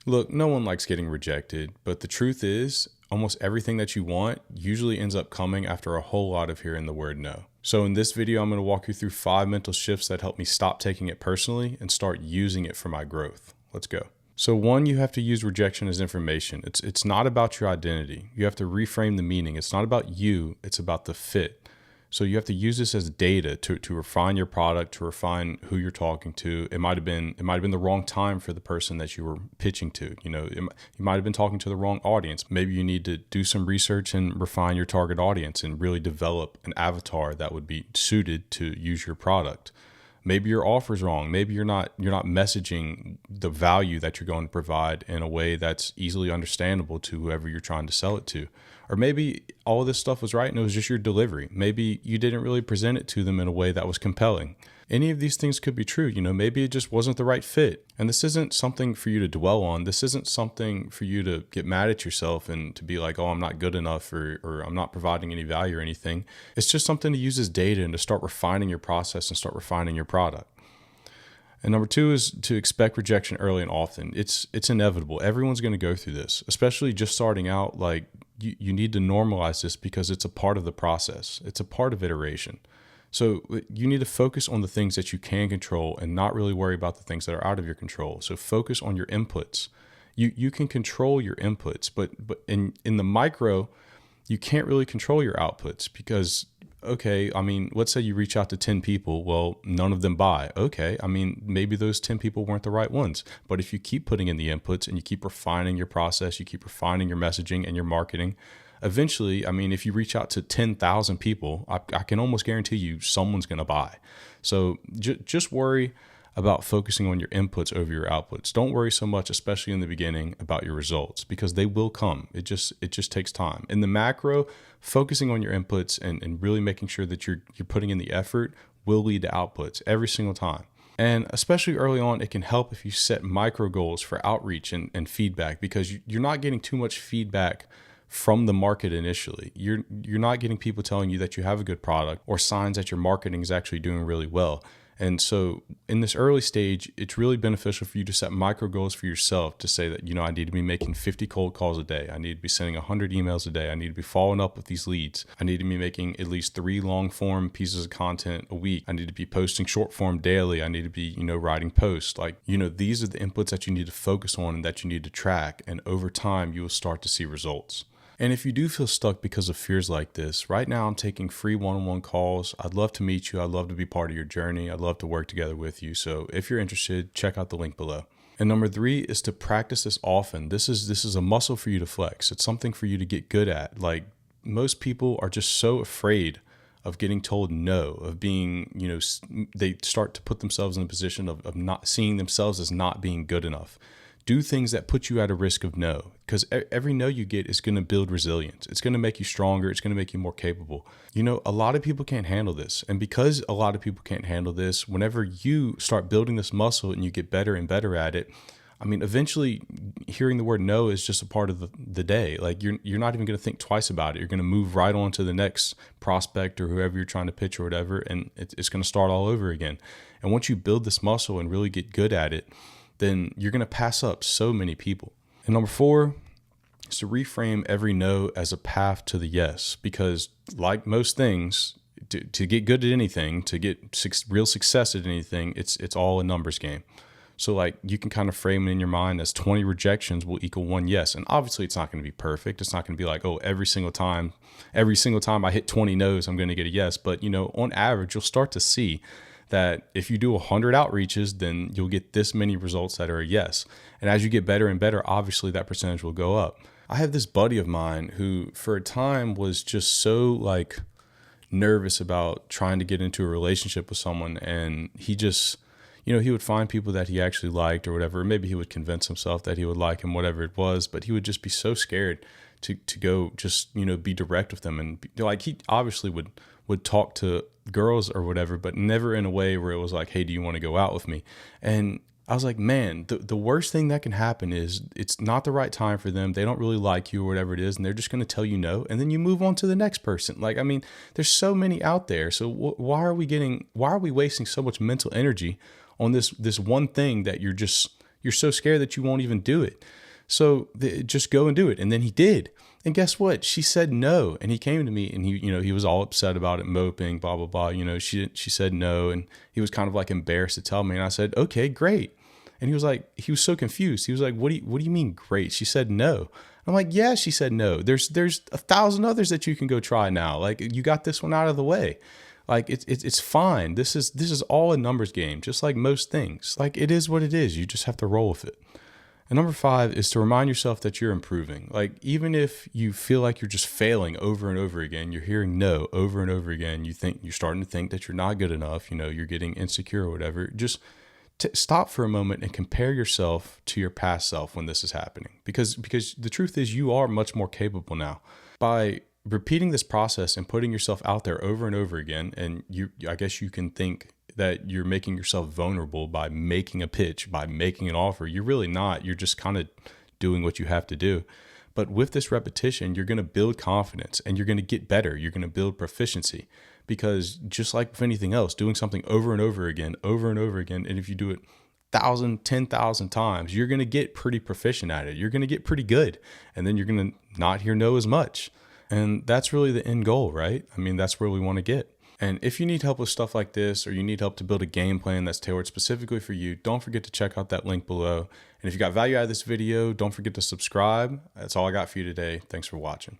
Look, no one likes getting rejected, but the truth is, almost everything that you want usually ends up coming after a whole lot of hearing the word no. So in this video, I'm going to walk you through 5 mental shifts that help me stop taking it personally and start using it for my growth. Let's go. So one, you have to use rejection as information. It's not about your identity. You have to reframe the meaning. It's not about you, it's about the fit. So you have to use this as data to refine your product, to refine who you're talking to. It might have been the wrong time for the person that you were pitching to. You might have been talking to the wrong audience. Maybe you need to do some research and refine your target audience and really develop an avatar that would be suited to use your product. Maybe your offer's wrong. Maybe you're not messaging the value that you're going to provide in a way that's easily understandable to whoever you're trying to sell it to. Or maybe all of this stuff was right and it was just your delivery. Maybe you didn't really present it to them in a way that was compelling. Any of these things could be true. Maybe it just wasn't the right fit. And this isn't something for you to dwell on. This isn't something for you to get mad at yourself and to be like, oh, I'm not good enough or I'm not providing any value or anything. It's just something to use as data and to start refining your process and start refining your product. And number 2 is to expect rejection early and often. It's inevitable. Everyone's going to go through this, especially just starting out. Like you need to normalize this because it's a part of the process. It's a part of iteration. So you need to focus on the things that you can control and not really worry about the things that are out of your control. So focus on your inputs. You can control your inputs, but in the micro, you can't really control your outputs because, okay, let's say you reach out to 10 people. Well, none of them buy. Okay, maybe those 10 people weren't the right ones. But if you keep putting in the inputs and you keep refining your process, you keep refining your messaging and your marketing, eventually, if you reach out to 10,000 people, I can almost guarantee you someone's going to buy. So just worry about focusing on your inputs over your outputs. Don't worry so much, especially in the beginning, about your results because they will come. It just takes time. In the macro, focusing on your inputs and really making sure that you're putting in the effort will lead to outputs every single time. And especially early on, it can help if you set micro goals for outreach and feedback because you're not getting too much feedback from the market initially. You're not getting people telling you that you have a good product or signs that your marketing is actually doing really well. And so in this early stage, it's really beneficial for you to set micro goals for yourself to say that, I need to be making 50 cold calls a day. I need to be sending 100 emails a day. I need to be following up with these leads. I need to be making at least 3 long form pieces of content a week. I need to be posting short form daily. I need to be, writing posts. These are the inputs that you need to focus on and that you need to track. And over time, you will start to see results. And if you do feel stuck because of fears like this, right now I'm taking free one-on-one calls. I'd love to meet you. I'd love to be part of your journey. I'd love to work together with you. So if you're interested, check out the link below. And number 3 is to practice this often. This is a muscle for you to flex. It's something for you to get good at. Like most people are just so afraid of getting told no, of being, they start to put themselves in a position of not seeing themselves as not being good enough. Do things that put you at a risk of no, because every no you get is going to build resilience. It's going to make you stronger. It's going to make you more capable. A lot of people can't handle this. And because a lot of people can't handle this, whenever you start building this muscle and you get better and better at it, eventually hearing the word no is just a part of the day. Like you're not even going to think twice about it. You're going to move right on to the next prospect or whoever you're trying to pitch or whatever. And it's going to start all over again. And once you build this muscle and really get good at it, then you're going to pass up so many people. And number 4 is to reframe every no as a path to the yes, because like most things, to get good at anything, to get real success at anything, it's all a numbers game. So you can kind of frame it in your mind as 20 rejections will equal 1 yes. And obviously it's not going to be perfect. It's not going to be like, oh, every single time I hit 20 no's, I'm going to get a yes. But, on average, you'll start to see that if you do 100 outreaches, then you'll get this many results that are a yes. And as you get better and better, obviously that percentage will go up. I have this buddy of mine who for a time was just so nervous about trying to get into a relationship with someone. And he just, he would find people that he actually liked or whatever. Maybe he would convince himself that he would like him, whatever it was, but he would just be so scared to go just, be direct with them. And he obviously would talk to girls or whatever, but never in a way where it was like, hey, do you want to go out with me? And I was like, man, the worst thing that can happen is it's not the right time for them. They don't really like you or whatever it is. And they're just going to tell you no. And then you move on to the next person. There's so many out there. So why are we wasting so much mental energy on this one thing that you're just You're so scared that you won't even do it. So just go and do it. And then he did. And guess what? She said no. And he came to me and he was all upset about it, moping, blah, blah, blah. She said no. And he was kind of like embarrassed to tell me. And I said, okay, great. And he was so confused. He was like, what do you mean great? She said no. I'm like, yeah, she said no. There's 1,000 others that you can go try now. Like, you got this one out of the way. Like, it's fine. This is all a numbers game, just like most things. Like, it is what it is. You just have to roll with it. And number 5 is to remind yourself that you're improving. Like, even if you feel like you're just failing over and over again, you're hearing no over and over again, you're starting to think that you're not good enough, you're getting insecure or whatever, just stop for a moment and compare yourself to your past self when this is happening. Because the truth is, you are much more capable now. By repeating this process and putting yourself out there over and over again, and I guess you can think that you're making yourself vulnerable by making a pitch, by making an offer. You're really not. You're just kind of doing what you have to do. But with this repetition, you're going to build confidence and you're going to get better. You're going to build proficiency, because just like with anything else, doing something over and over again, and if you do it 1,000, 10,000 times, you're going to get pretty proficient at it. You're going to get pretty good. And then you're going to not hear no as much. And that's really the end goal, right? I mean, that's where we want to get. And if you need help with stuff like this, or you need help to build a game plan that's tailored specifically for you, don't forget to check out that link below. And if you got value out of this video, don't forget to subscribe. That's all I got for you today. Thanks for watching.